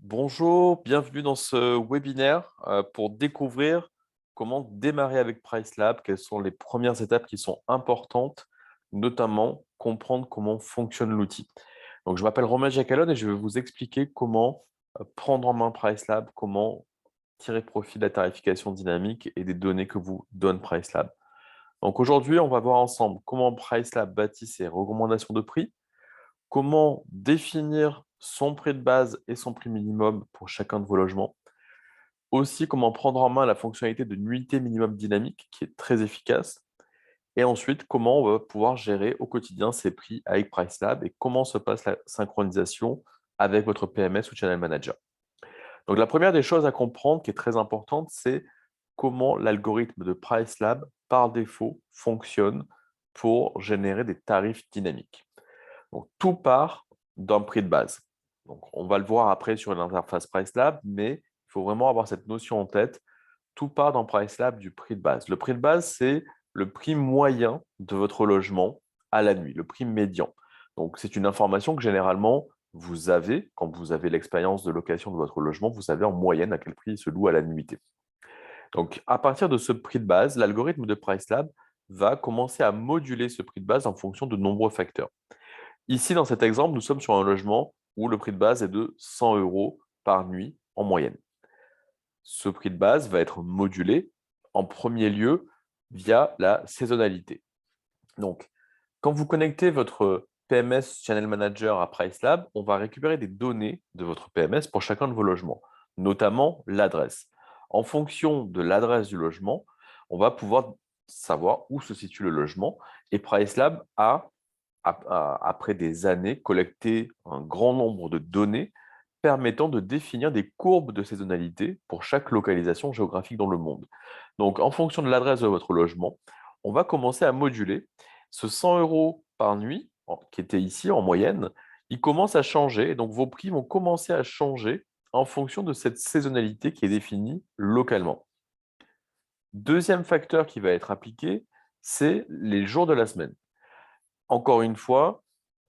Bonjour, bienvenue dans ce webinaire pour découvrir comment démarrer avec PriceLab, quelles sont les premières étapes qui sont importantes, notamment comprendre comment fonctionne l'outil. Donc, je m'appelle Romain Jacalone et je vais vous expliquer comment prendre en main PriceLab, comment tirer profit de la tarification dynamique et des données que vous donne PriceLab. Donc, aujourd'hui, on va voir ensemble comment PriceLab bâtit ses recommandations de prix, comment définir son prix de base et son prix minimum pour chacun de vos logements. Aussi, comment prendre en main la fonctionnalité de nuitée minimum dynamique qui est très efficace. Et ensuite, comment on va pouvoir gérer au quotidien ces prix avec PriceLab et comment se passe la synchronisation avec votre PMS ou Channel Manager. Donc, la première des choses à comprendre qui est très importante, c'est comment l'algorithme de PriceLab, par défaut, fonctionne pour générer des tarifs dynamiques. Donc, tout part d'un prix de base. Donc, on va le voir après sur l'interface PriceLab, mais il faut vraiment avoir cette notion en tête. Tout part dans PriceLab du prix de base. Le prix de base, c'est le prix moyen de votre logement à la nuit, le prix médian. Donc, c'est une information que généralement, vous avez, quand vous avez l'expérience de location de votre logement, vous savez en moyenne à quel prix il se loue à la nuitée. Donc, à partir de ce prix de base, l'algorithme de PriceLab va commencer à moduler ce prix de base en fonction de nombreux facteurs. Ici, dans cet exemple, nous sommes sur un logement où le prix de base est de 100 euros par nuit en moyenne. Ce prix de base va être modulé en premier lieu via la saisonnalité. Donc, quand vous connectez votre PMS Channel Manager à PriceLab, on va récupérer des données de votre PMS pour chacun de vos logements, notamment l'adresse. En fonction de l'adresse du logement, on va pouvoir savoir où se situe le logement et PriceLab a après des années, collecter un grand nombre de données permettant de définir des courbes de saisonnalité pour chaque localisation géographique dans le monde. Donc, en fonction de l'adresse de votre logement, on va commencer à moduler. Ce 100 euros par nuit, qui était ici en moyenne, il commence à changer. Et donc, vos prix vont commencer à changer en fonction de cette saisonnalité qui est définie localement. Deuxième facteur qui va être appliqué, c'est les jours de la semaine. Encore une fois,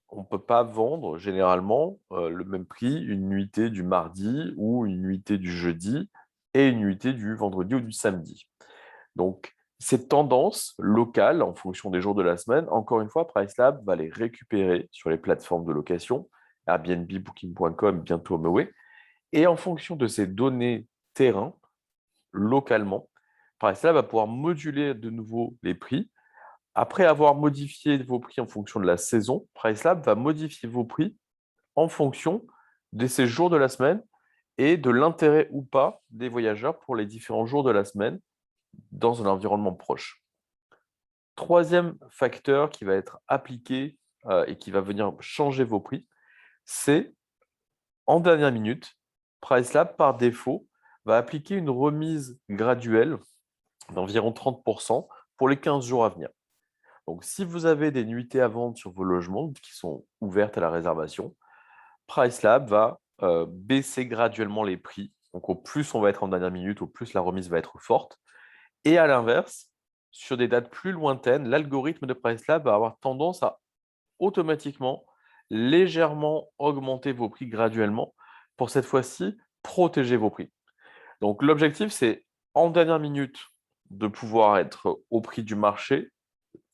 on ne peut pas vendre généralement le même prix une nuitée du mardi ou une nuitée du jeudi et une nuitée du vendredi ou du samedi. Donc, ces tendances locales en fonction des jours de la semaine, encore une fois, PriceLab va les récupérer sur les plateformes de location, Airbnb, Booking.com, bientôt HomeAway. Et en fonction de ces données terrain, localement, PriceLab va pouvoir moduler de nouveau les prix. Après avoir modifié vos prix en fonction de la saison, PriceLab va modifier vos prix en fonction de ces jours de la semaine et de l'intérêt ou pas des voyageurs pour les différents jours de la semaine dans un environnement proche. Troisième facteur qui va être appliqué et qui va venir changer vos prix, c'est en dernière minute, PriceLab, par défaut, va appliquer une remise graduelle d'environ 30% pour les 15 jours à venir. Donc, si vous avez des nuitées à vendre sur vos logements qui sont ouvertes à la réservation, PriceLab va baisser graduellement les prix. Donc, au plus on va être en dernière minute, au plus la remise va être forte. Et à l'inverse, sur des dates plus lointaines, l'algorithme de PriceLab va avoir tendance à automatiquement légèrement augmenter vos prix graduellement pour cette fois-ci protéger vos prix. Donc, l'objectif, c'est en dernière minute de pouvoir être au prix du marché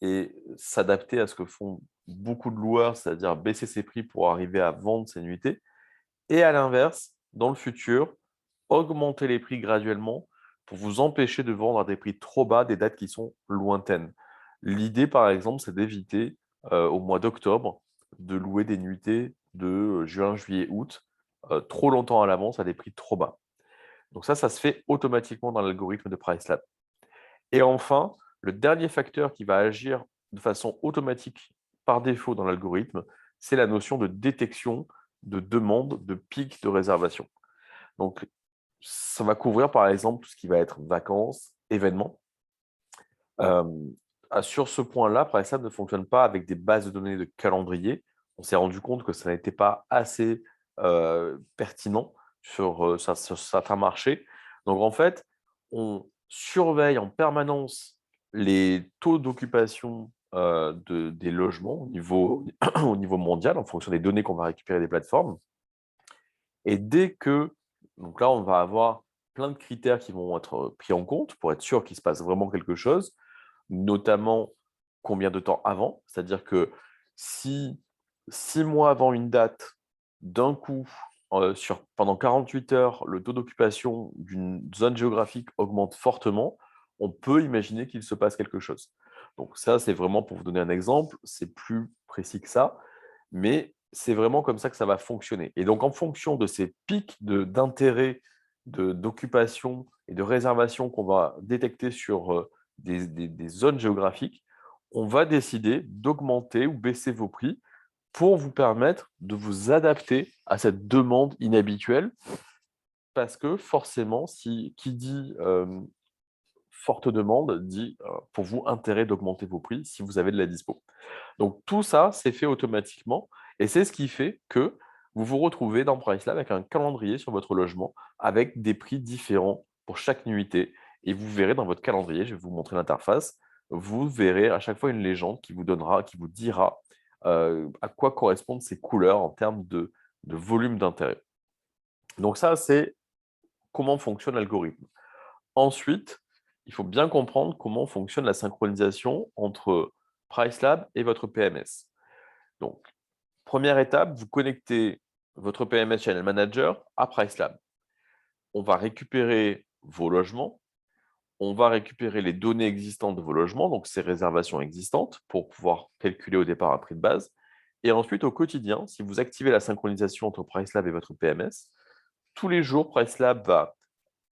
et s'adapter à ce que font beaucoup de loueurs, c'est-à-dire baisser ses prix pour arriver à vendre ses nuitées. Et à l'inverse, dans le futur, augmenter les prix graduellement pour vous empêcher de vendre à des prix trop bas des dates qui sont lointaines. L'idée, par exemple, c'est d'éviter au mois d'octobre de louer des nuitées de juin, juillet, août trop longtemps à l'avance à des prix trop bas. Donc ça se fait automatiquement dans l'algorithme de PriceLab. Et enfin, le dernier facteur qui va agir de façon automatique par défaut dans l'algorithme, c'est la notion de détection de demande de pic de réservation. Donc, ça va couvrir par exemple tout ce qui va être vacances, événements. Euh, sur ce point-là, par exemple, ne fonctionne pas avec des bases de données de calendrier. On s'est rendu compte que ça n'était pas assez pertinent sur certains marchés. Donc, en fait, on surveille en permanence les taux d'occupation des logements au niveau mondial en fonction des données qu'on va récupérer des plateformes. Et dès que, donc là, on va avoir plein de critères qui vont être pris en compte pour être sûr qu'il se passe vraiment quelque chose, notamment combien de temps avant. C'est-à-dire que si 6 mois avant une date, d'un coup, pendant 48 heures, le taux d'occupation d'une zone géographique augmente fortement, on peut imaginer qu'il se passe quelque chose. Donc ça, c'est vraiment pour vous donner un exemple, c'est plus précis que ça, mais c'est vraiment comme ça que ça va fonctionner. Et donc, en fonction de ces pics d'intérêt, d'occupation et de réservation qu'on va détecter sur des zones géographiques, on va décider d'augmenter ou baisser vos prix pour vous permettre de vous adapter à cette demande inhabituelle. Parce que forcément, qui dit forte demande, dit pour vous intérêt d'augmenter vos prix si vous avez de la dispo. Donc tout ça, c'est fait automatiquement et c'est ce qui fait que vous vous retrouvez dans PriceLab avec un calendrier sur votre logement avec des prix différents pour chaque nuitée. Et vous verrez dans votre calendrier, je vais vous montrer l'interface, vous verrez à chaque fois une légende qui vous donnera, qui vous dira à quoi correspondent ces couleurs en termes de volume d'intérêt. Donc ça, c'est comment fonctionne l'algorithme. Ensuite, il faut bien comprendre comment fonctionne la synchronisation entre PriceLab et votre PMS. Donc, première étape, vous connectez votre PMS Channel Manager à PriceLab. On va récupérer vos logements, on va récupérer les données existantes de vos logements, donc ces réservations existantes, pour pouvoir calculer au départ un prix de base. Et ensuite, au quotidien, si vous activez la synchronisation entre PriceLab et votre PMS, tous les jours, PriceLab va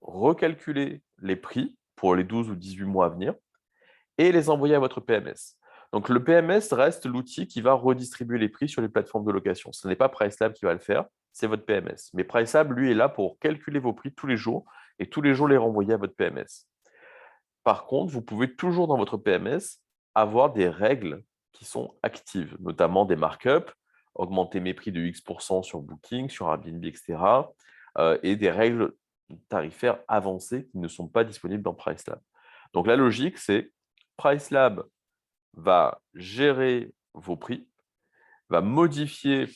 recalculer les prix pour les 12 ou 18 mois à venir et les envoyer à votre PMS. Donc, le PMS reste l'outil qui va redistribuer les prix sur les plateformes de location. Ce n'est pas PriceLab qui va le faire, c'est votre PMS. Mais PriceLab, lui, est là pour calculer vos prix tous les jours et tous les jours les renvoyer à votre PMS. Par contre, vous pouvez toujours dans votre PMS avoir des règles qui sont actives, notamment des markups, augmenter mes prix de X% sur Booking, sur Airbnb, etc. Et des règles tarifaires avancées qui ne sont pas disponibles dans PriceLab. Donc la logique, c'est PriceLab va gérer vos prix, va modifier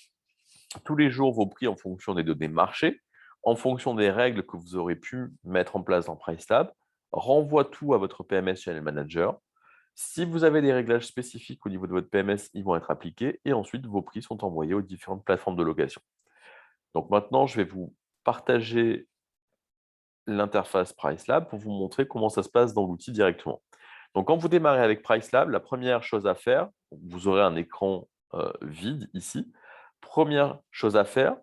tous les jours vos prix en fonction des données marché, en fonction des règles que vous aurez pu mettre en place dans PriceLab, renvoie tout à votre PMS Channel Manager. Si vous avez des réglages spécifiques au niveau de votre PMS, ils vont être appliqués et ensuite vos prix sont envoyés aux différentes plateformes de location. Donc maintenant, je vais vous partager l'interface PriceLab pour vous montrer comment ça se passe dans l'outil directement. Donc, quand vous démarrez avec PriceLab, la première chose à faire, vous aurez un écran vide ici. Première chose à faire,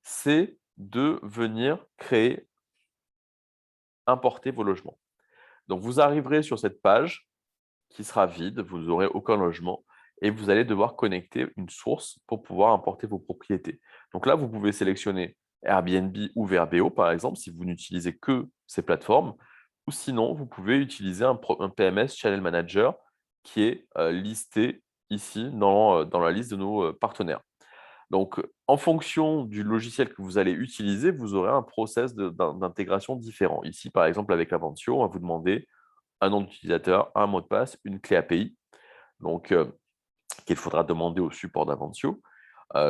c'est de venir créer, importer vos logements. Donc, vous arriverez sur cette page qui sera vide, vous n'aurez aucun logement et vous allez devoir connecter une source pour pouvoir importer vos propriétés. Donc là, vous pouvez sélectionner Airbnb ou Vrbo, par exemple, si vous n'utilisez que ces plateformes, ou sinon, vous pouvez utiliser un PMS Channel Manager qui est listé ici dans la liste de nos partenaires. Donc, en fonction du logiciel que vous allez utiliser, vous aurez un process d'intégration différent. Ici, par exemple, avec Avantio, on va vous demander un nom d'utilisateur, un mot de passe, une clé API, donc qu'il faudra demander au support d'Avantio.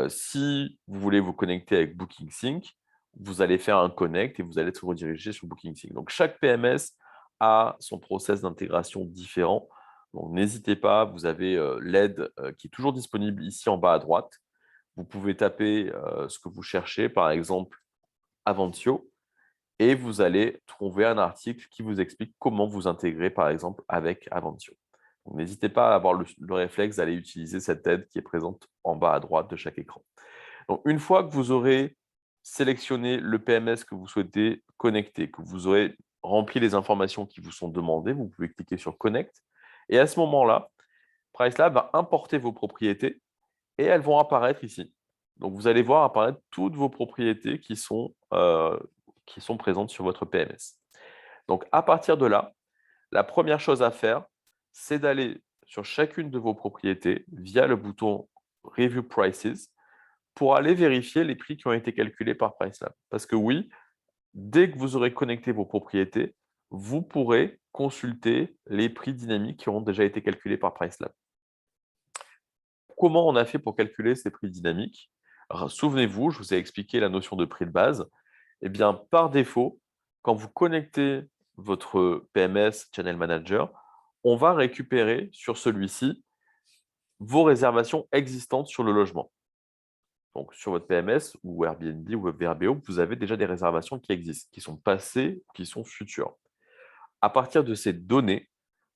Si vous voulez vous connecter avec BookingSync, vous allez faire un connect et vous allez être redirigé sur BookingSync. Donc, chaque PMS a son process d'intégration différent. Donc, n'hésitez pas, vous avez l'aide qui est toujours disponible ici en bas à droite. Vous pouvez taper ce que vous cherchez, par exemple Avantio, et vous allez trouver un article qui vous explique comment vous intégrer, par exemple, avec Avantio. N'hésitez pas à avoir le réflexe d'aller utiliser cette aide qui est présente en bas à droite de chaque écran. Donc, une fois que vous aurez sélectionné le PMS que vous souhaitez connecter, que vous aurez rempli les informations qui vous sont demandées, vous pouvez cliquer sur Connect. Et à ce moment-là, PriceLab va importer vos propriétés et elles vont apparaître ici. Donc, vous allez voir apparaître toutes vos propriétés qui sont présentes sur votre PMS. Donc, à partir de là, la première chose à faire, c'est d'aller sur chacune de vos propriétés via le bouton Review Prices pour aller vérifier les prix qui ont été calculés par PriceLab. Parce que oui, dès que vous aurez connecté vos propriétés, vous pourrez consulter les prix dynamiques qui ont déjà été calculés par PriceLab. Comment on a fait pour calculer ces prix dynamiques? Souvenez-vous, je vous ai expliqué la notion de prix de base. Eh bien, par défaut, quand vous connectez votre PMS Channel Manager, on va récupérer sur celui-ci vos réservations existantes sur le logement. Donc, sur votre PMS ou Airbnb ou VRBO, vous avez déjà des réservations qui existent, qui sont passées, qui sont futures. À partir de ces données,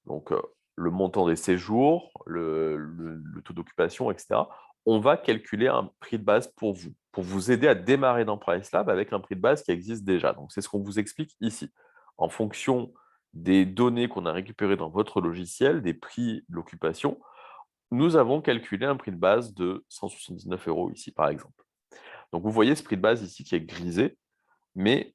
donc le montant des séjours, le taux d'occupation, etc., on va calculer un prix de base pour vous aider à démarrer dans PriceLab avec un prix de base qui existe déjà. Donc, c'est ce qu'on vous explique ici. En fonction des données qu'on a récupérées dans votre logiciel, des prix de l'occupation, nous avons calculé un prix de base de 179 € ici, par exemple. Donc, vous voyez ce prix de base ici qui est grisé, mais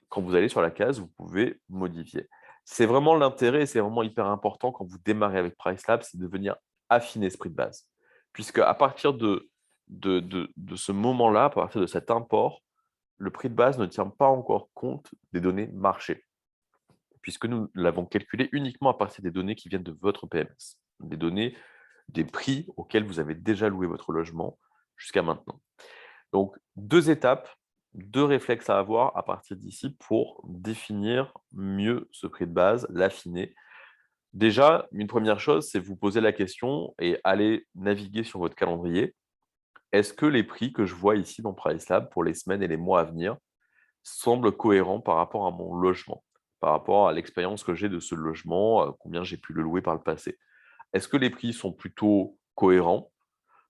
quand vous allez sur la case, vous pouvez modifier. C'est vraiment l'intérêt et c'est vraiment hyper important quand vous démarrez avec PriceLab, c'est de venir affiner ce prix de base. Puisque à partir de ce moment-là, à partir de cet import, le prix de base ne tient pas encore compte des données marché, puisque nous l'avons calculé uniquement à partir des données qui viennent de votre PMS, des données des prix auxquels vous avez déjà loué votre logement jusqu'à maintenant. Donc, 2 étapes, 2 réflexes à avoir à partir d'ici pour définir mieux ce prix de base, l'affiner. Déjà, une première chose, c'est vous poser la question et aller naviguer sur votre calendrier. Est-ce que les prix que je vois ici dans PriceLab pour les semaines et les mois à venir semblent cohérents par rapport à mon logement, par rapport à l'expérience que j'ai de ce logement, combien j'ai pu le louer par le passé? Est-ce que les prix sont plutôt cohérents?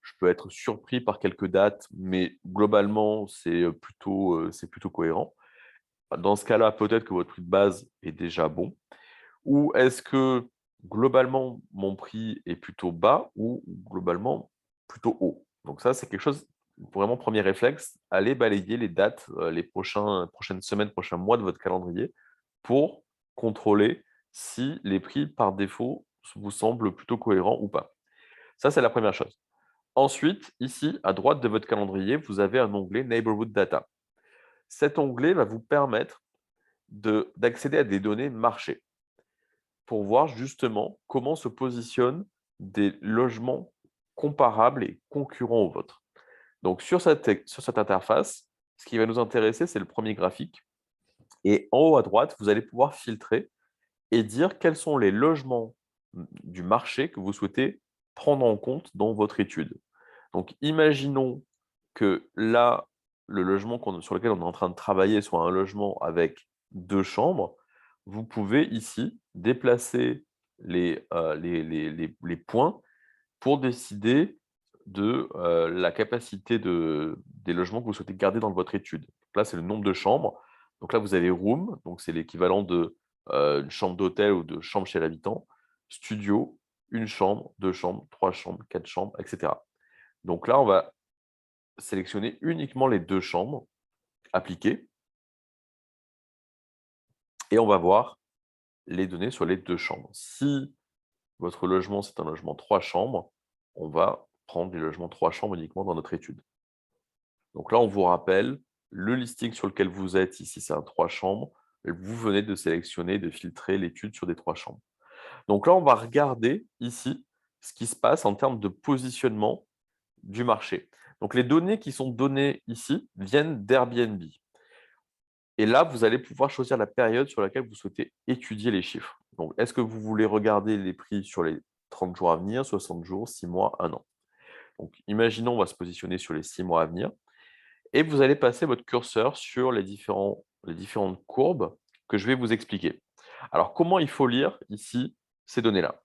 Je peux être surpris par quelques dates, mais globalement, c'est plutôt cohérent. Dans ce cas-là, peut-être que votre prix de base est déjà bon. Ou est-ce que globalement, mon prix est plutôt bas ou globalement plutôt haut? Donc ça, c'est quelque chose, vraiment premier réflexe, allez balayer les dates, les prochaines semaines, prochains mois de votre calendrier pour contrôler si les prix par défaut vous semblent plutôt cohérents ou pas. Ça, c'est la première chose. Ensuite, ici, à droite de votre calendrier, vous avez un onglet Neighborhood Data. Cet onglet va vous permettre d'accéder à des données marché pour voir justement comment se positionnent des logements comparables et concurrents aux vôtres. Donc, sur cette interface, ce qui va nous intéresser, c'est le premier graphique. Et en haut à droite, vous allez pouvoir filtrer et dire quels sont les logements du marché que vous souhaitez prendre en compte dans votre étude. Donc, imaginons que là, le logement sur lequel on est en train de travailler soit un logement avec 2 chambres. Vous pouvez ici déplacer les points pour décider de la capacité des logements que vous souhaitez garder dans votre étude. Donc là, c'est le nombre de chambres. Donc là, vous avez room, donc c'est l'équivalent de une chambre d'hôtel ou de chambre chez l'habitant, studio, une chambre, 2 chambres, 3 chambres, 4 chambres, etc. Donc là, on va sélectionner uniquement les 2 chambres, appliquer, et on va voir les données sur les 2 chambres. Si votre logement, c'est un logement 3 chambres, on va prendre les logements 3 chambres uniquement dans notre étude. Donc là, on vous rappelle, le listing sur lequel vous êtes, ici, c'est un 3 chambres. Vous venez de sélectionner, de filtrer l'étude sur des 3 chambres. Donc là, on va regarder ici ce qui se passe en termes de positionnement du marché. Donc les données qui sont données ici viennent d'Airbnb. Et là, vous allez pouvoir choisir la période sur laquelle vous souhaitez étudier les chiffres. Donc, est-ce que vous voulez regarder les prix sur les 30 jours à venir, 60 jours, 6 mois, 1 an? Donc, imaginons, on va se positionner sur les 6 mois à venir. Et vous allez passer votre curseur sur les différentes courbes que je vais vous expliquer. Alors, comment il faut lire ici ces données-là?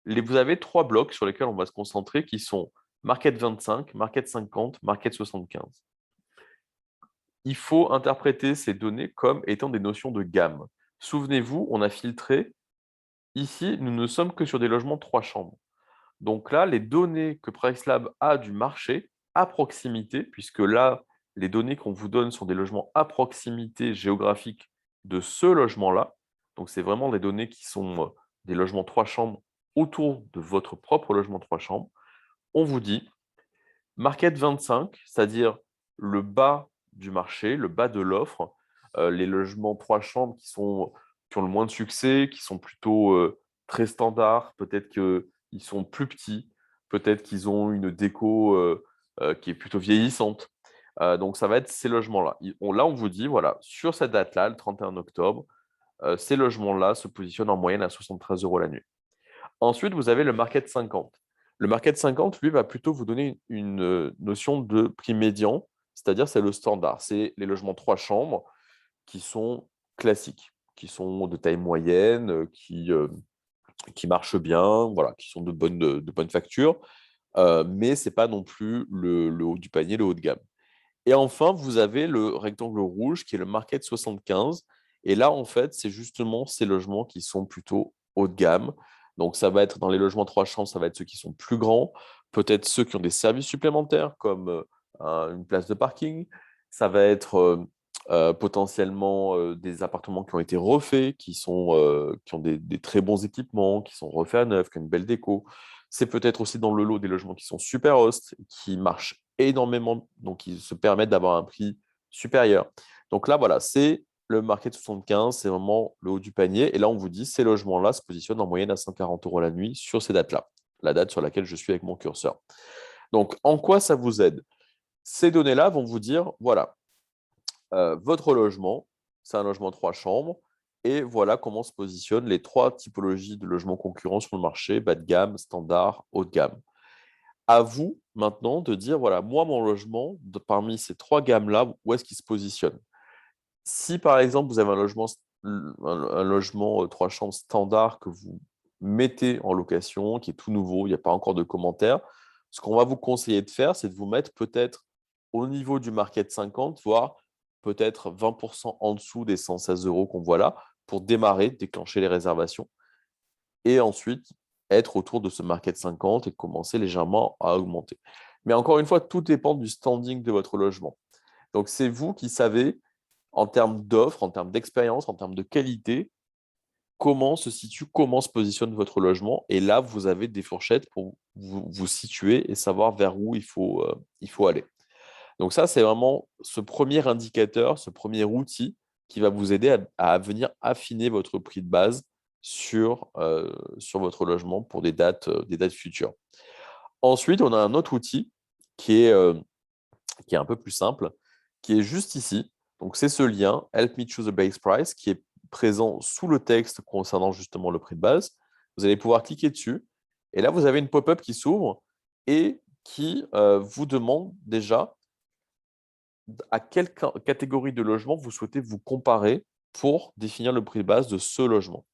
Vous avez 3 blocs sur lesquels on va se concentrer qui sont Market 25, Market 50, Market 75. Il faut interpréter ces données comme étant des notions de gamme. Souvenez-vous, on a filtré. Ici, nous ne sommes que sur des logements 3 chambres. Donc là, les données que PriceLab a du marché à proximité, puisque là, les données qu'on vous donne sont des logements à proximité géographique de ce logement-là. Donc, c'est vraiment des données qui sont des logements 3 chambres autour de votre propre logement 3 chambres. On vous dit Market 25, c'est-à-dire le bas du marché, le bas de l'offre, les logements 3 chambres qui ont le moins de succès, qui sont plutôt très standards, peut-être qu'ils sont plus petits, peut-être qu'ils ont une déco qui est plutôt vieillissante. Donc, ça va être ces logements-là. Là, on vous dit, voilà, sur cette date-là, le 31 octobre, ces logements-là se positionnent en moyenne à 73 euros la nuit. Ensuite, vous avez le Market 50. Le Market 50, lui, va plutôt vous donner une notion de prix médian, c'est-à-dire c'est le standard. C'est les logements 3 chambres qui sont classiques, qui sont de taille moyenne, qui marchent bien, voilà, qui sont de bonne facture, mais ce n'est pas non plus le haut du panier, le haut de gamme. Et enfin, vous avez le rectangle rouge qui est le Market 75. Et là, en fait, c'est justement ces logements qui sont plutôt haut de gamme. Donc, ça va être dans les logements 3 chambres, ça va être ceux qui sont plus grands, peut-être ceux qui ont des services supplémentaires comme une place de parking. Ça va être potentiellement des appartements qui ont été refaits, qui ont des très bons équipements, qui sont refaits à neuf, qui ont une belle déco. C'est peut-être aussi dans le lot des logements qui sont super host, qui marchent énormément, donc qui se permettent d'avoir un prix supérieur. Donc là, voilà, c'est le market 75, c'est vraiment le haut du panier. Et là, on vous dit, ces logements-là se positionnent en moyenne à 140 euros la nuit sur ces dates-là, la date sur laquelle je suis avec mon curseur. Donc, en quoi ça vous aide? Ces données-là vont vous dire, voilà, votre logement, c'est un logement 3 chambres, et voilà comment se positionnent les 3 typologies de logements concurrents sur le marché, bas de gamme, standard, haut de gamme. À vous maintenant de dire, voilà, moi, mon logement, parmi ces 3 gammes-là, où est-ce qu'il se positionne? Si par exemple, vous avez un logement 3 chambres standard que vous mettez en location, qui est tout nouveau, il n'y a pas encore de commentaires, ce qu'on va vous conseiller de faire, c'est de vous mettre peut-être au niveau du Market 50, voire peut-être 20% en dessous des 116 euros qu'on voit là, pour démarrer, déclencher les réservations, et ensuite être autour de ce Market 50 et commencer légèrement à augmenter. Mais encore une fois, tout dépend du standing de votre logement. Donc, c'est vous qui savez, en termes d'offres, en termes d'expérience, en termes de qualité, comment se situe, comment se positionne votre logement. Et là, vous avez des fourchettes pour vous situer et savoir vers où il faut aller. Donc ça, c'est vraiment ce premier indicateur, ce premier outil qui va vous aider à venir affiner votre prix de base sur votre logement pour des dates futures. Ensuite, on a un autre outil qui est, euh, qui est un peu plus simple, qui est juste ici. Donc, c'est ce lien, Help me choose a base price, qui est présent sous le texte concernant justement le prix de base. Vous allez pouvoir cliquer dessus. Et là, vous avez une pop-up qui s'ouvre et qui vous demande déjà à quelle catégorie de logement vous souhaitez vous comparer pour définir le prix de base de ce logement.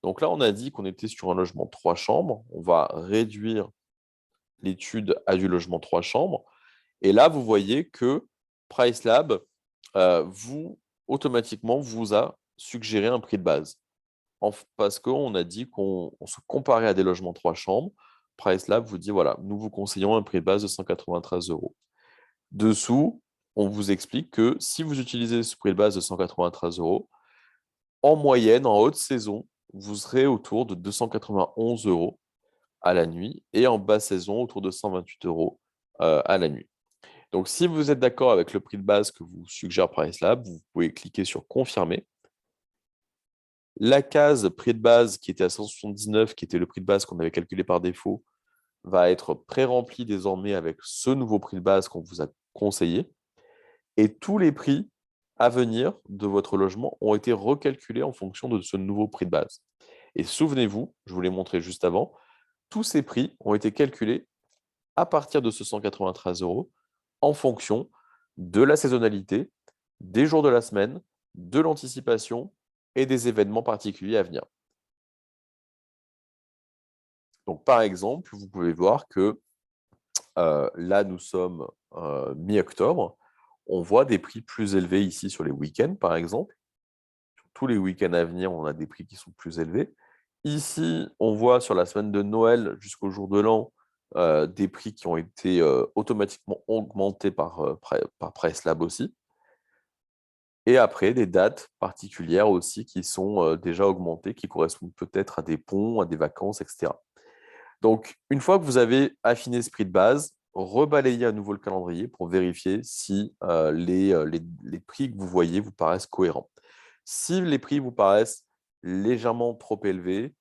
Donc là, on a dit qu'on était sur un logement 3 chambres. On va réduire l'étude à du logement 3 chambres. Et là, vous voyez que PriceLab automatiquement vous a suggéré un prix de base. Parce qu'on a dit qu'on se comparait à des logements 3 chambres. PriceLab vous dit, voilà, nous vous conseillons un prix de base de 193 euros. Dessous, on vous explique que si vous utilisez ce prix de base de 193 euros, en moyenne, en haute saison, vous serez autour de 291 euros à la nuit et en basse saison, autour de 128 euros à la nuit. Donc, si vous êtes d'accord avec le prix de base que vous suggère PriceLab, vous pouvez cliquer sur Confirmer. La case prix de base qui était à 179, qui était le prix de base qu'on avait calculé par défaut, va être pré-remplie désormais avec ce nouveau prix de base qu'on vous a conseillé. Et tous les prix à venir de votre logement ont été recalculés en fonction de ce nouveau prix de base. Et souvenez-vous, je vous l'ai montré juste avant, tous ces prix ont été calculés à partir de ce 193 euros en fonction de la saisonnalité, des jours de la semaine, de l'anticipation et des événements particuliers à venir. Donc, par exemple, vous pouvez voir que là, nous sommes mi-octobre. On voit des prix plus élevés ici sur les week-ends, par exemple. Sur tous les week-ends à venir, on a des prix qui sont plus élevés. Ici, on voit sur la semaine de Noël jusqu'au jour de l'an des prix qui ont été automatiquement augmentés par PriceLab aussi. Et après, des dates particulières aussi qui sont déjà augmentées, qui correspondent peut-être à des ponts, à des vacances, etc. Donc, une fois que vous avez affiné ce prix de base, rebalayez à nouveau le calendrier pour vérifier si les prix que vous voyez vous paraissent cohérents. Si les prix vous paraissent légèrement trop élevés,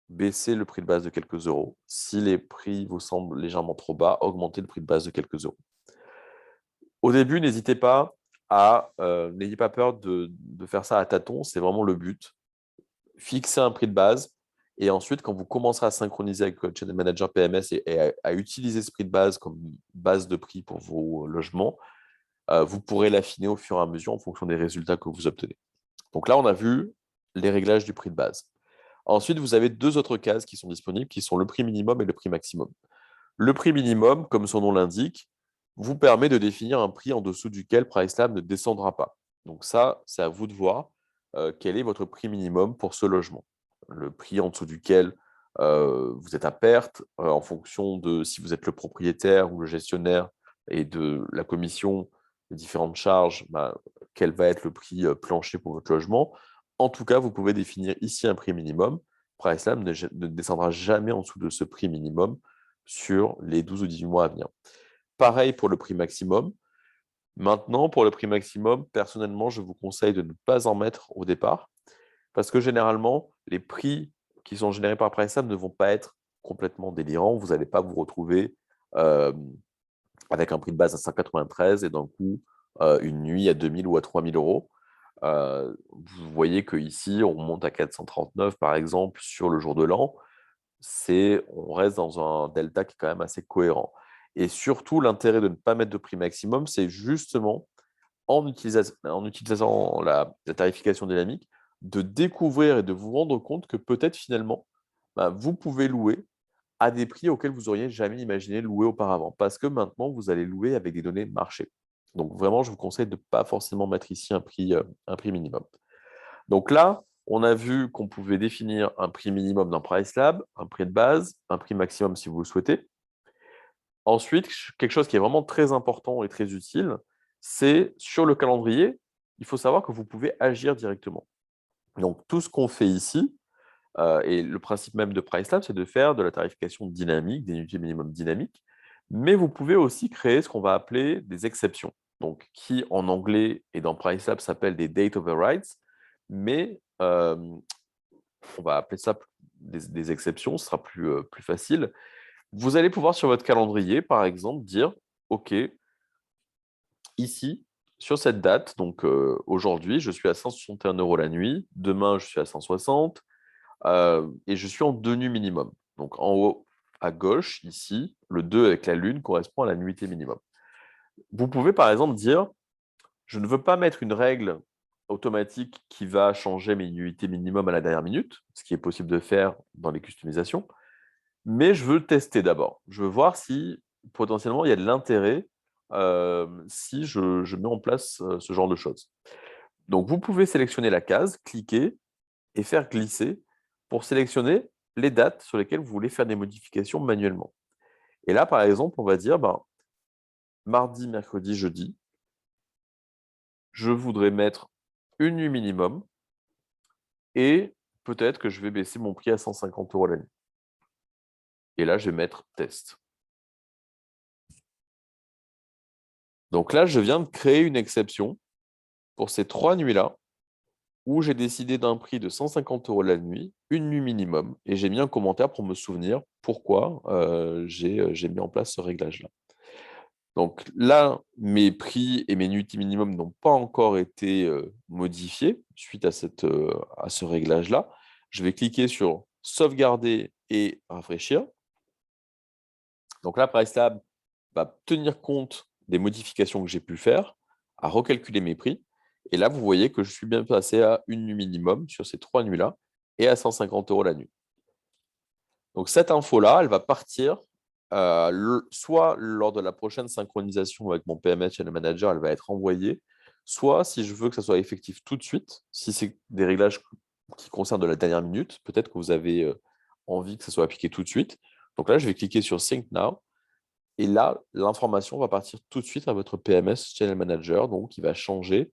baisser le prix de base de quelques euros. Si les prix vous semblent légèrement trop bas, augmentez le prix de base de quelques euros. Au début, n'hésitez pas n'ayez pas peur de faire ça à tâtons, c'est vraiment le but. Fixez un prix de base et ensuite, quand vous commencerez à synchroniser avec votre Channel Manager PMS et à utiliser ce prix de base comme base de prix pour vos logements, vous pourrez l'affiner au fur et à mesure en fonction des résultats que vous obtenez. Donc là, on a vu les réglages du prix de base. Ensuite, vous avez deux autres cases qui sont disponibles, qui sont le prix minimum et le prix maximum. Le prix minimum, comme son nom l'indique, vous permet de définir un prix en dessous duquel PriceLab ne descendra pas. Donc ça, c'est à vous de voir quel est votre prix minimum pour ce logement. Le prix en dessous duquel vous êtes à perte, en fonction de si vous êtes le propriétaire ou le gestionnaire et de la commission, les différentes charges, quel va être le prix plancher pour votre logement. En tout cas, vous pouvez définir ici un prix minimum. PriceLab ne descendra jamais en dessous de ce prix minimum sur les 12 ou 18 mois à venir. Pareil pour le prix maximum. Maintenant, pour le prix maximum, personnellement, je vous conseille de ne pas en mettre au départ parce que généralement, les prix qui sont générés par PriceLab ne vont pas être complètement délirants. Vous n'allez pas vous retrouver avec un prix de base à 193 et d'un coup, une nuit à 2000 ou à 3000 euros. Vous voyez qu'ici, on monte à 439 par exemple sur le jour de l'an. On reste dans un delta qui est quand même assez cohérent. Et surtout, l'intérêt de ne pas mettre de prix maximum, c'est justement, en utilisant la tarification dynamique, de découvrir et de vous rendre compte que peut-être finalement, vous pouvez louer à des prix auxquels vous n'auriez jamais imaginé louer auparavant. Parce que maintenant, vous allez louer avec des données marché. Donc vraiment, je vous conseille de ne pas forcément mettre ici un prix minimum. Donc là, on a vu qu'on pouvait définir un prix minimum d'un PriceLab, un prix de base, un prix maximum si vous le souhaitez. Ensuite, quelque chose qui est vraiment très important et très utile, c'est sur le calendrier, il faut savoir que vous pouvez agir directement. Donc tout ce qu'on fait ici, et le principe même de PriceLab, c'est de faire de la tarification dynamique, des unités minimum dynamiques, mais vous pouvez aussi créer ce qu'on va appeler des exceptions, donc qui en anglais et dans PriceLab s'appellent des date overrides, mais on va appeler ça des exceptions, ce sera plus facile. Vous allez pouvoir sur votre calendrier, par exemple, dire, OK, ici, sur cette date, donc aujourd'hui, je suis à 161 euros la nuit, demain, je suis à 160, et je suis en 2 nuits minimum. Donc en haut à gauche, ici, le 2 avec la lune correspond à la nuitée minimum. Vous pouvez par exemple dire, je ne veux pas mettre une règle automatique qui va changer mes nuitées minimum à la dernière minute, ce qui est possible de faire dans les customisations, mais je veux tester d'abord. Je veux voir si potentiellement il y a de l'intérêt si je mets en place ce genre de choses. Donc vous pouvez sélectionner la case, cliquer et faire glisser pour sélectionner les dates sur lesquelles vous voulez faire des modifications manuellement. Et là, par exemple, on va dire mardi, mercredi, jeudi, je voudrais mettre une nuit minimum et peut-être que je vais baisser mon prix à 150 euros la nuit. Et là, je vais mettre test. Donc là, je viens de créer une exception pour ces 3 nuits-là où j'ai décidé d'un prix de 150 euros la nuit, une nuit minimum, et j'ai mis un commentaire pour me souvenir pourquoi j'ai mis en place ce réglage-là. Donc là, mes prix et mes nuitées minimum n'ont pas encore été modifiés suite à ce réglage-là. Je vais cliquer sur sauvegarder et rafraîchir. Donc là, PriceLab va tenir compte des modifications que j'ai pu faire, à recalculer mes prix. Et là, vous voyez que je suis bien passé à une nuit minimum sur ces 3 nuits-là et à 150 euros la nuit. Donc cette info-là, elle va partir soit lors de la prochaine synchronisation avec mon PMS Channel Manager, elle va être envoyée, soit si je veux que ça soit effectif tout de suite, si c'est des réglages qui concernent de la dernière minute, peut-être que vous avez envie que ça soit appliqué tout de suite. Donc là, je vais cliquer sur Sync Now. Et là, l'information va partir tout de suite à votre PMS Channel Manager. Donc, il va changer.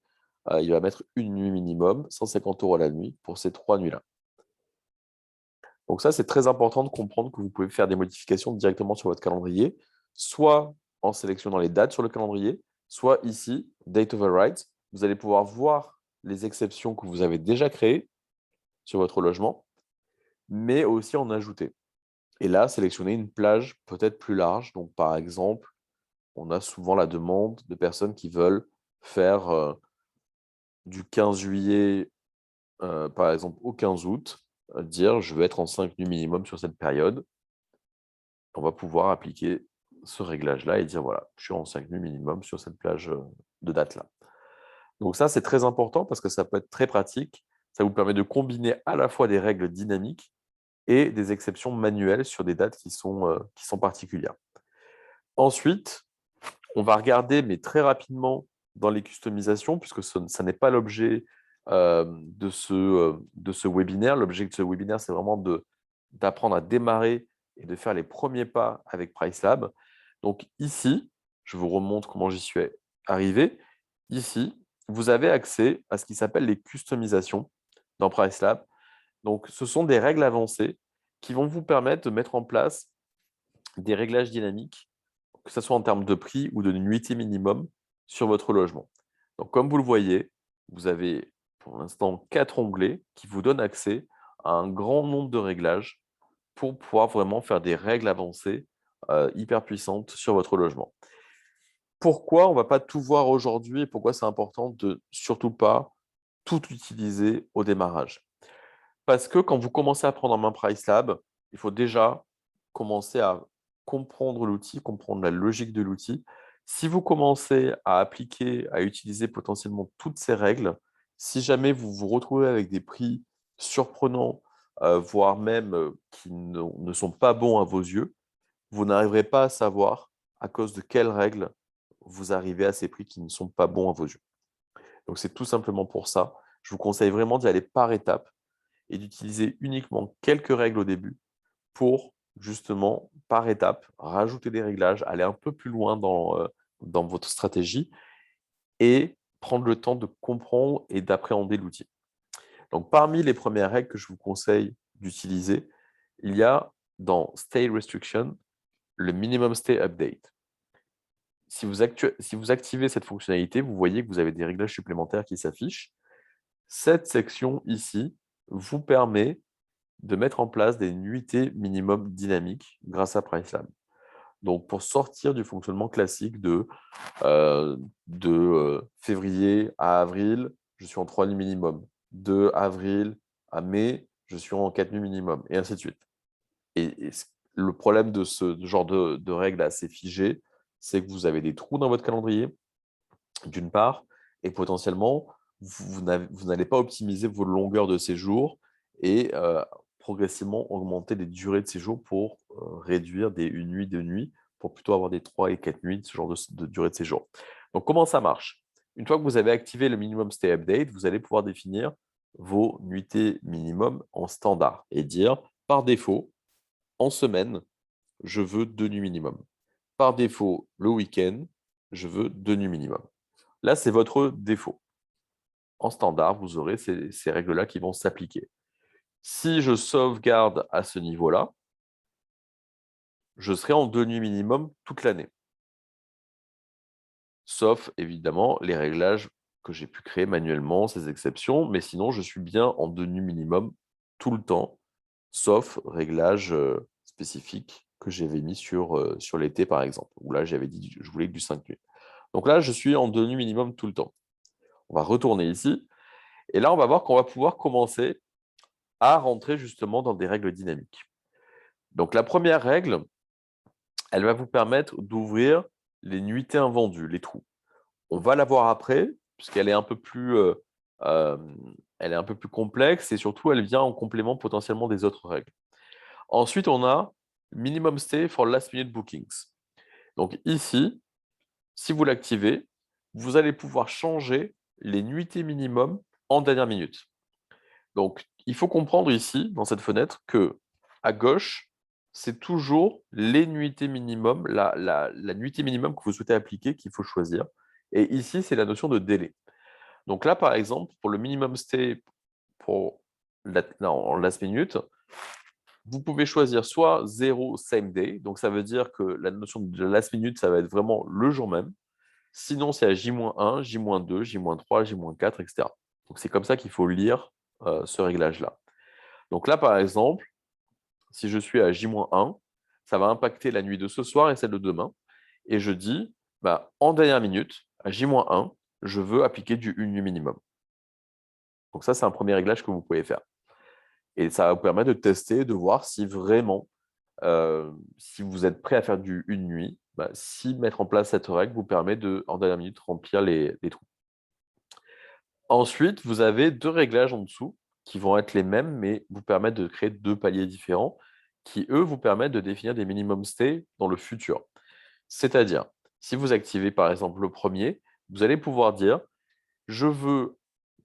Il va mettre une nuit minimum, 150 euros la nuit pour ces 3 nuits-là. Donc ça, c'est très important de comprendre que vous pouvez faire des modifications directement sur votre calendrier, soit en sélectionnant les dates sur le calendrier, soit ici, Date Overrides. Vous allez pouvoir voir les exceptions que vous avez déjà créées sur votre logement. mais aussi en ajouter. Et là, sélectionner une plage peut-être plus large. Donc, par exemple, on a souvent la demande de personnes qui veulent faire du 15 juillet, par exemple, au 15 août, dire je veux être en 5 nuits minimum sur cette période. On va pouvoir appliquer ce réglage-là et dire voilà, je suis en 5 nuits minimum sur cette plage de date-là. Donc ça, c'est très important parce que ça peut être très pratique. Ça vous permet de combiner à la fois des règles dynamiques et des exceptions manuelles sur des dates qui sont particulières. Ensuite, on va regarder, mais très rapidement, dans les customisations, puisque ça n'est pas l'objet de ce webinaire. L'objet de ce webinaire, c'est vraiment d'apprendre à démarrer et de faire les premiers pas avec PriceLab. Donc ici, je vous remontre comment j'y suis arrivé. Ici, vous avez accès à ce qui s'appelle les customisations dans PriceLab. Donc, ce sont des règles avancées qui vont vous permettre de mettre en place des réglages dynamiques, que ce soit en termes de prix ou de nuitée minimum sur votre logement. Donc, comme vous le voyez, vous avez pour l'instant 4 onglets qui vous donnent accès à un grand nombre de réglages pour pouvoir vraiment faire des règles avancées hyper puissantes sur votre logement. Pourquoi on ne va pas tout voir aujourd'hui et pourquoi c'est important de surtout pas tout utiliser au démarrage? Parce que quand vous commencez à prendre en main PriceLab, il faut déjà commencer à comprendre l'outil, comprendre la logique de l'outil. Si vous commencez à appliquer, à utiliser potentiellement toutes ces règles, si jamais vous vous retrouvez avec des prix surprenants, voire même qui ne sont pas bons à vos yeux, vous n'arriverez pas à savoir à cause de quelles règles vous arrivez à ces prix qui ne sont pas bons à vos yeux. Donc, c'est tout simplement pour ça. Je vous conseille vraiment d'y aller par étapes et d'utiliser uniquement quelques règles au début pour, justement, par étapes, rajouter des réglages, aller un peu plus loin dans votre stratégie et prendre le temps de comprendre et d'appréhender l'outil. Donc, parmi les premières règles que je vous conseille d'utiliser, il y a dans Stay Restriction le Minimum Stay Update. Si vous activez cette fonctionnalité, vous voyez que vous avez des réglages supplémentaires qui s'affichent. Cette section ici vous permet de mettre en place des nuitées minimum dynamiques grâce à PriceLab. Donc, pour sortir du fonctionnement classique de février à avril, je suis en 3 nuits minimum. De avril à mai, je suis en 4 nuits minimum, et ainsi de suite. Et le problème de ce genre de règles assez figées, c'est que vous avez des trous dans votre calendrier, d'une part, et potentiellement, vous n'allez pas optimiser vos longueurs de séjour et progressivement augmenter les durées de séjour pour réduire des 1 nuit, 2 nuits, pour plutôt avoir des 3 et 4 nuits, ce genre de durée de séjour. Donc, comment ça marche? Une fois que vous avez activé le Minimum Stay Update, vous allez pouvoir définir vos nuitées minimum en standard et dire, par défaut, en semaine, je veux 2 nuits minimum. Par défaut, le week-end, je veux 2 nuits minimum. Là, c'est votre défaut. En standard, vous aurez ces règles-là qui vont s'appliquer. Si je sauvegarde à ce niveau-là, je serai en 2 nuits minimum toute l'année. Sauf, évidemment, les réglages que j'ai pu créer manuellement, ces exceptions, mais sinon, je suis bien en 2 nuits minimum tout le temps, sauf réglage spécifique que j'avais mis sur l'été, par exemple, où là, j'avais dit que je voulais que du 5 nuits. Donc là, je suis en 2 nuits minimum tout le temps. On va retourner ici. Et là, on va voir qu'on va pouvoir commencer à rentrer justement dans des règles dynamiques. Donc, la première règle, elle va vous permettre d'ouvrir les nuitées invendues, les trous. On va la voir après, puisqu'elle est un peu plus, elle est un peu plus complexe et surtout, elle vient en complément potentiellement des autres règles. Ensuite, on a Minimum Stay for Last Minute Bookings. Donc ici, si vous l'activez, vous allez pouvoir changer les nuitées minimum en dernière minute. Donc, il faut comprendre ici, dans cette fenêtre, que à gauche, c'est toujours les nuitées minimum, la nuitée minimum que vous souhaitez appliquer qu'il faut choisir. Et ici, c'est la notion de délai. Donc là, par exemple, pour le minimum stay pour en last minute, vous pouvez choisir soit 0 same day, donc ça veut dire que la notion de last minute, ça va être vraiment le jour même. Sinon, c'est à J-1, J-2, J-3, J-4, etc. Donc c'est comme ça qu'il faut lire ce réglage-là. Donc là, par exemple, si je suis à J-1, ça va impacter la nuit de ce soir et celle de demain. Et je dis, bah, en dernière minute, à J-1, je veux appliquer du une nuit minimum. Donc ça, c'est un premier réglage que vous pouvez faire. Et ça va vous permettre de tester, de voir si vraiment, si vous êtes prêt à faire du une nuit, bah, si mettre en place cette règle vous permet de, en dernière minute, remplir les trous. Ensuite, vous avez deux réglages en dessous qui vont être les mêmes, mais vous permettent de créer deux paliers différents qui, eux, vous permettent de définir des minimum stay dans le futur. C'est-à-dire, si vous activez par exemple le premier, vous allez pouvoir dire, je veux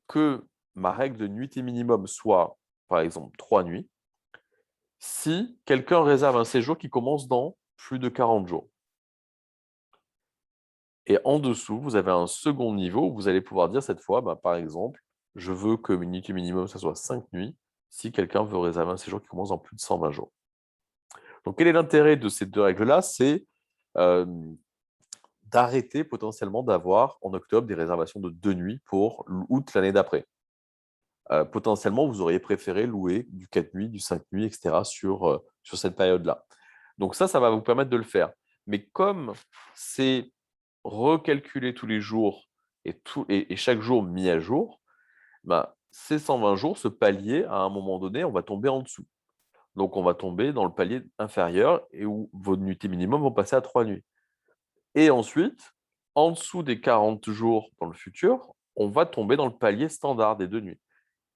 que ma règle de nuitée minimum soit, par exemple, 3 nuits, si quelqu'un réserve un séjour qui commence dans plus de 40 jours. Et en dessous, vous avez un second niveau où vous allez pouvoir dire cette fois, bah, par exemple, je veux que mon unité minimum, ça soit 5 nuits, si quelqu'un veut réserver un séjour qui commence dans plus de 120 jours. Donc, quel est l'intérêt de ces deux règles-là? C'est euh, d'arrêter potentiellement d'avoir en octobre des réservations de 2 nuits pour août l'année d'après. Potentiellement, vous auriez préféré louer du 4 nuits, du 5 nuits, etc. sur cette période-là. Donc ça va vous permettre de le faire. Mais comme c'est recalculé tous les jours et chaque jour mis à jour, bah, ces 120 jours, ce palier, à un moment donné, on va tomber en dessous. Donc, on va tomber dans le palier inférieur et où vos nuitées minimum vont passer à 3 nuits. Et ensuite, en dessous des 40 jours dans le futur, on va tomber dans le palier standard des 2 nuits.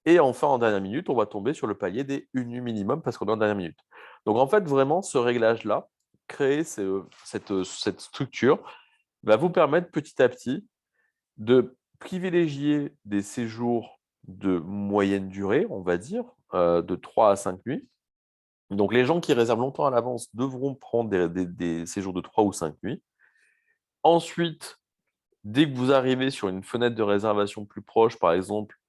Et enfin, en dernière minute, on va tomber sur le palier des 1 nuit minimum parce qu'on est en dernière minute. Donc, en fait, vraiment, ce réglage-là, créer cette structure, va vous permettre petit à petit de privilégier des séjours de moyenne durée, on va dire, de 3 à 5 nuits. Donc, les gens qui réservent longtemps à l'avance devront prendre des séjours de 3 ou 5 nuits. Ensuite, dès que vous arrivez sur une fenêtre de réservation plus proche, par exemple,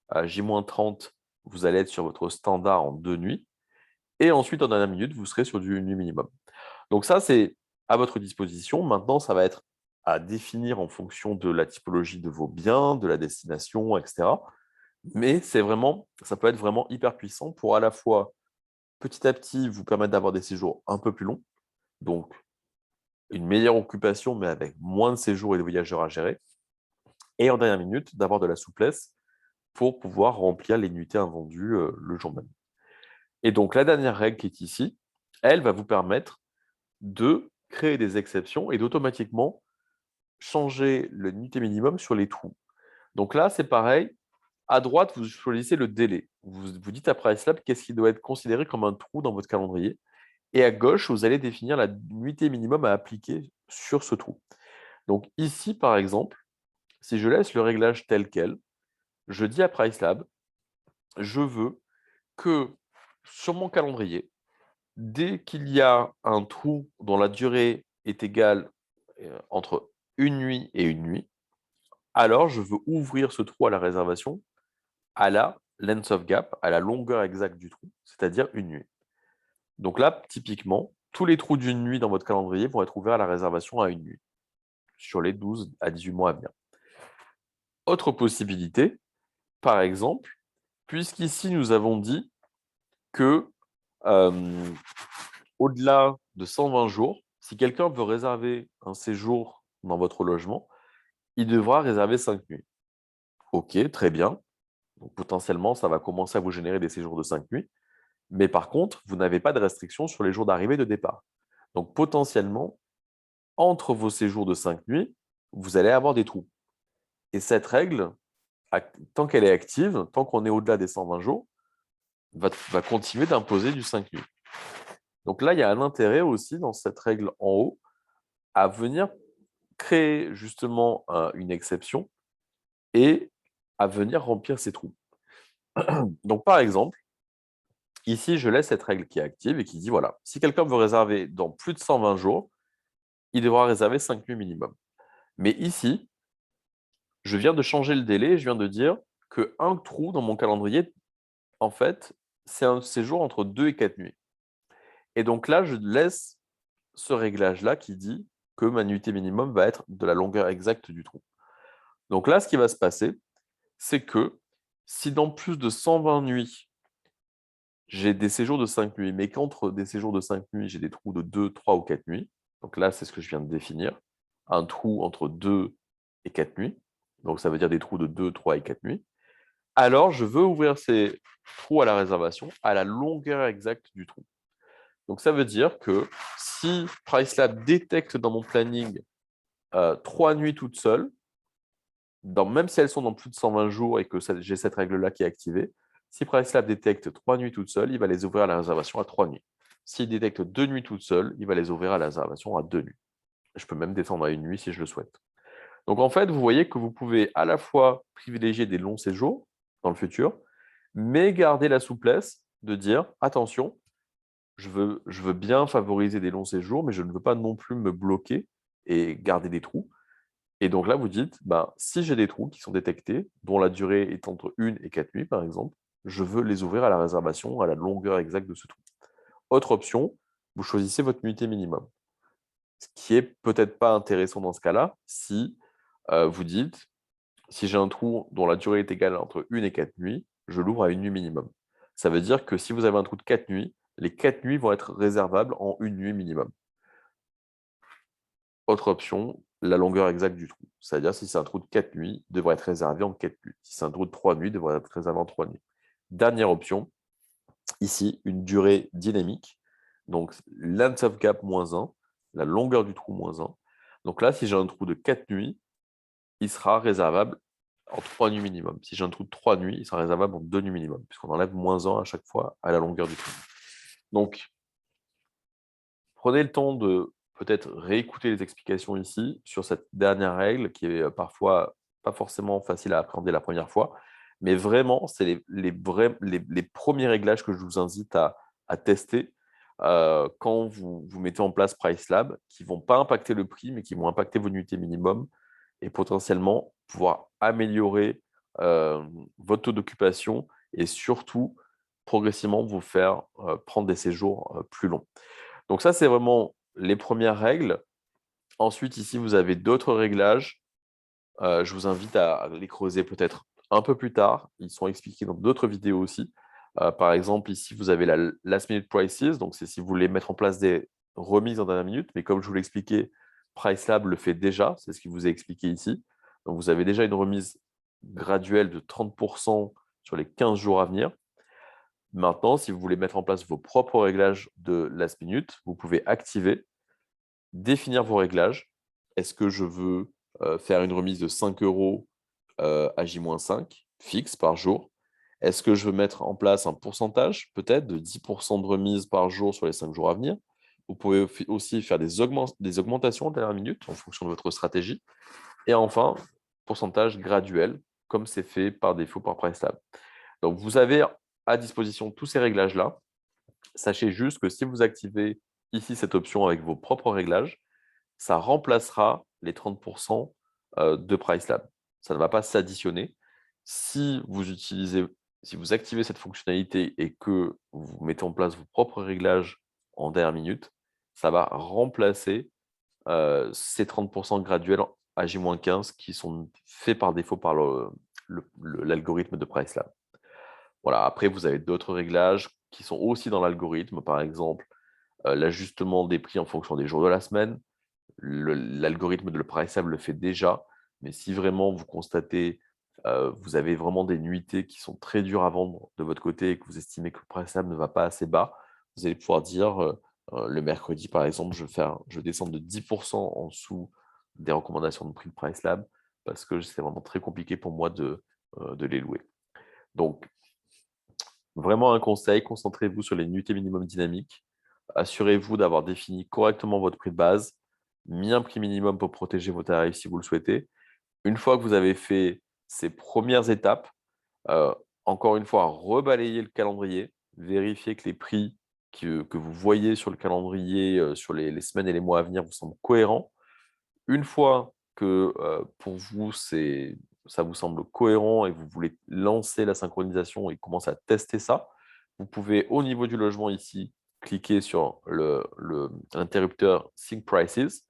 à J-30, vous allez être sur votre standard en 2 nuits. Et ensuite, en dernière minute, vous serez sur du nuit minimum. Donc ça, c'est à votre disposition. Maintenant, ça va être à définir en fonction de la typologie de vos biens, de la destination, etc. Mais ça peut être vraiment hyper puissant pour à la fois, petit à petit, vous permettre d'avoir des séjours un peu plus longs, donc une meilleure occupation, mais avec moins de séjours et de voyageurs à gérer. Et en dernière minute, d'avoir de la souplesse pour pouvoir remplir les nuitées invendues le jour même. Et donc, la dernière règle qui est ici, elle va vous permettre de créer des exceptions et d'automatiquement changer le nuitée minimum sur les trous. Donc là, c'est pareil. À droite, vous choisissez le délai. Vous dites à PriceLab qu'est-ce qui doit être considéré comme un trou dans votre calendrier. Et à gauche, vous allez définir la nuitée minimum à appliquer sur ce trou. Donc ici, par exemple, si je laisse le réglage tel quel, je dis à PriceLab, je veux que sur mon calendrier, dès qu'il y a un trou dont la durée est égale entre une nuit et une nuit, alors je veux ouvrir ce trou à la réservation à la length of gap, à la longueur exacte du trou, c'est-à-dire une nuit. Donc là, typiquement, tous les trous d'une nuit dans votre calendrier vont être ouverts à la réservation à une nuit, sur les 12 à 18 mois à venir. Autre possibilité, par exemple, puisqu'ici nous avons dit que au-delà de 120 jours, si quelqu'un veut réserver un séjour dans votre logement, il devra réserver 5 nuits. Ok, très bien. Donc, potentiellement, ça va commencer à vous générer des séjours de 5 nuits. Mais par contre, vous n'avez pas de restriction sur les jours d'arrivée et de départ. Donc, potentiellement, entre vos séjours de 5 nuits, vous allez avoir des trous. Et cette règle, tant qu'elle est active, tant qu'on est au-delà des 120 jours, va continuer d'imposer du 5 nuits. Donc là, il y a un intérêt aussi dans cette règle en haut à venir créer justement une exception et à venir remplir ces trous. Donc, par exemple, ici, je laisse cette règle qui est active et qui dit, voilà, si quelqu'un veut réserver dans plus de 120 jours, il devra réserver 5 nuits minimum. Mais ici, je viens de changer le délai, je viens de dire qu'un trou dans mon calendrier, en fait, c'est un séjour entre 2 et 4 nuits. Et donc là, je laisse ce réglage-là qui dit que ma nuitée minimum va être de la longueur exacte du trou. Donc là, ce qui va se passer, c'est que si dans plus de 120 nuits, j'ai des séjours de 5 nuits, mais qu'entre des séjours de 5 nuits, j'ai des trous de 2, 3 ou 4 nuits. Donc là, c'est ce que je viens de définir. Un trou entre 2 et 4 nuits. Donc ça veut dire des trous de 2, 3 et 4 nuits. Alors, je veux ouvrir ces trous à la réservation à la longueur exacte du trou. Donc ça veut dire que si Pricelab détecte dans mon planning 3 nuits toutes seules, même si elles sont dans plus de 120 jours et que j'ai cette règle-là qui est activée, si Pricelab détecte 3 nuits toutes seules, il va les ouvrir à la réservation à 3 nuits. S'il détecte 2 nuits toutes seules, il va les ouvrir à la réservation à 2 nuits. Je peux même descendre à 1 nuit si je le souhaite. Donc en fait, vous voyez que vous pouvez à la fois privilégier des longs séjours dans le futur, mais garder la souplesse de dire, attention, je veux bien favoriser des longs séjours, mais je ne veux pas non plus me bloquer et garder des trous. Et donc là, vous dites, si j'ai des trous qui sont détectés, dont la durée est entre 1 et 4 nuits, par exemple, je veux les ouvrir à la réservation, à la longueur exacte de ce trou. Autre option, vous choisissez votre nuitée minimum. Ce qui est peut-être pas intéressant dans ce cas-là, si vous dites, si j'ai un trou dont la durée est égale entre 1 et 4 nuits, je l'ouvre à 1 nuit minimum. Ça veut dire que si vous avez un trou de 4 nuits, les 4 nuits vont être réservables en 1 nuit minimum. Autre option, la longueur exacte du trou. C'est-à-dire si c'est un trou de 4 nuits, il devrait être réservé en 4 nuits. Si c'est un trou de 3 nuits, il devrait être réservé en 3 nuits. Dernière option, ici, une durée dynamique. Donc, length of gap -1, la longueur du trou -1. Donc là, si j'ai un trou de 4 nuits, il sera réservable en 3 nuits minimum. Si j'ai un trou de 3 nuits, il sera réservable en 2 nuits minimum, puisqu'on enlève -1 à chaque fois à la longueur du trou. Donc, prenez le temps de peut-être réécouter les explications ici sur cette dernière règle qui est parfois pas forcément facile à appréhender la première fois, mais vraiment, c'est les premiers réglages que je vous invite à tester quand vous mettez en place Pricelab, qui ne vont pas impacter le prix, mais qui vont impacter vos nuitées minimum et potentiellement pouvoir améliorer votre taux d'occupation et surtout progressivement vous faire prendre des séjours plus longs. Donc ça, c'est vraiment les premières règles. Ensuite, ici, vous avez d'autres réglages. Je vous invite à les creuser peut-être un peu plus tard. Ils sont expliqués dans d'autres vidéos aussi. Par exemple, ici, vous avez la last minute prices. Donc, c'est si vous voulez mettre en place des remises en dernière minute. Mais comme je vous l'ai expliqué, Pricelab le fait déjà. C'est ce qui vous est expliqué ici. Donc, vous avez déjà une remise graduelle de 30% sur les 15 jours à venir. Maintenant, si vous voulez mettre en place vos propres réglages de last minute, vous pouvez activer, définir vos réglages. Est-ce que je veux faire une remise de 5 euros à J-5 fixe par jour? Est-ce que je veux mettre en place un pourcentage, peut-être, de 10% de remise par jour sur les 5 jours à venir? Vous pouvez aussi faire des augmentations à la dernière minute en fonction de votre stratégie. Et enfin, pourcentage graduel, comme c'est fait par défaut par Pricelab. Donc, vous avez à disposition tous ces réglages-là. Sachez juste que si vous activez ici cette option avec vos propres réglages, ça remplacera les 30% de Pricelab. Ça ne va pas s'additionner. Si vous activez cette fonctionnalité et que vous mettez en place vos propres réglages en dernière minute, ça va remplacer ces 30% graduels à J-15 qui sont faits par défaut par l'algorithme de Pricelab. Voilà, après, vous avez d'autres réglages qui sont aussi dans l'algorithme, par exemple l'ajustement des prix en fonction des jours de la semaine. L'algorithme de le Pricelab le fait déjà, mais si vraiment vous constatez, vous avez vraiment des nuitées qui sont très dures à vendre de votre côté et que vous estimez que le Pricelab ne va pas assez bas, vous allez pouvoir dire le mercredi, par exemple, je descends de 10% en dessous des recommandations de prix de Pricelab parce que c'est vraiment très compliqué pour moi de les louer. Donc, vraiment un conseil, concentrez-vous sur les nuitées minimum dynamiques. Assurez-vous d'avoir défini correctement votre prix de base, mis un prix minimum pour protéger vos tarifs si vous le souhaitez. Une fois que vous avez fait ces premières étapes, euh, encore une fois, rebalayez le calendrier, vérifiez que les prix que vous voyez sur le calendrier sur les semaines et les mois à venir vous semblent cohérents. Une fois que pour vous, ça vous semble cohérent et vous voulez lancer la synchronisation et commencer à tester ça, vous pouvez, au niveau du logement ici, cliquer sur l'interrupteur Sync Prices.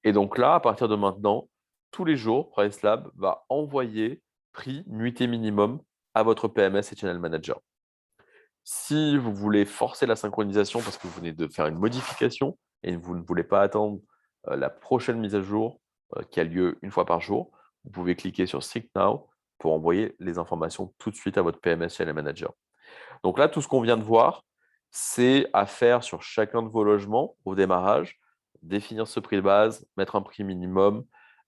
Et donc là, à partir de maintenant, tous les jours, Pricelab va envoyer prix nuitée minimum à votre PMS et Channel Manager. Si vous voulez forcer la synchronisation parce que vous venez de faire une modification et vous ne voulez pas attendre la prochaine mise à jour qui a lieu une fois par jour, vous pouvez cliquer sur Sync Now pour envoyer les informations tout de suite à votre PMS Channel Manager. Donc là, tout ce qu'on vient de voir, c'est à faire sur chacun de vos logements au démarrage, définir ce prix de base, mettre un prix minimum,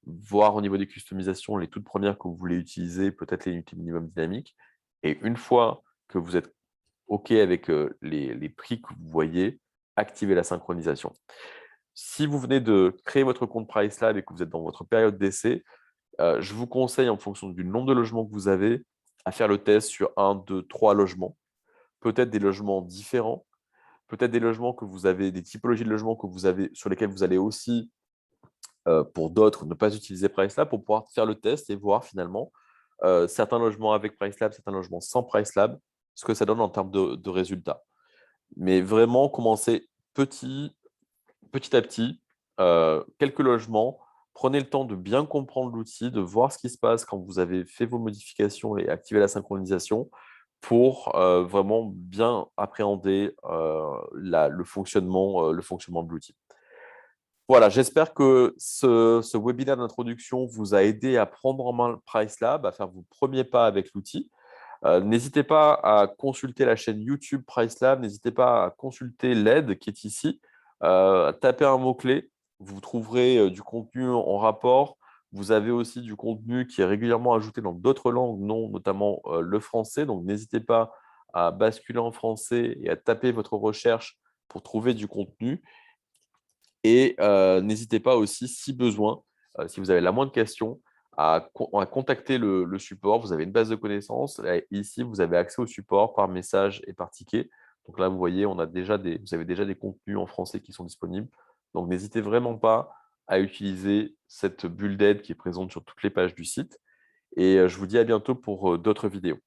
voir au niveau des customisations les toutes premières que vous voulez utiliser, peut-être les unités minimum dynamiques. Et une fois que vous êtes OK avec les prix que vous voyez, activez la synchronisation. Si vous venez de créer votre compte PriceLab et que vous êtes dans votre période d'essai, je vous conseille, en fonction du nombre de logements que vous avez, à faire le test sur 1, 2, 3 logements. Peut-être des logements différents, peut-être des logements que vous avez, des typologies de logements que vous avez, sur lesquels vous allez aussi, pour d'autres, ne pas utiliser PriceLab pour pouvoir faire le test et voir finalement certains logements avec PriceLab, certains logements sans PriceLab, ce que ça donne en termes de résultats. Mais vraiment, commencez petit à petit, quelques logements. Prenez le temps de bien comprendre l'outil, de voir ce qui se passe quand vous avez fait vos modifications et activé la synchronisation pour vraiment bien appréhender le fonctionnement de l'outil. Voilà, j'espère que ce webinaire d'introduction vous a aidé à prendre en main le PriceLab, à faire vos premiers pas avec l'outil. N'hésitez pas à consulter la chaîne YouTube PriceLab, n'hésitez pas à consulter l'aide qui est ici. Tapez un mot-clé, vous trouverez du contenu en rapport. Vous avez aussi du contenu qui est régulièrement ajouté dans d'autres langues, non, notamment le français. Donc, n'hésitez pas à basculer en français et à taper votre recherche pour trouver du contenu. Et n'hésitez pas aussi, si besoin, si vous avez la moindre question, à contacter le support. Vous avez une base de connaissances. Et ici, vous avez accès au support par message et par ticket. Donc là, vous voyez, vous avez déjà des contenus en français qui sont disponibles. Donc, n'hésitez vraiment pas à utiliser cette bulle d'aide qui est présente sur toutes les pages du site. Et je vous dis à bientôt pour d'autres vidéos.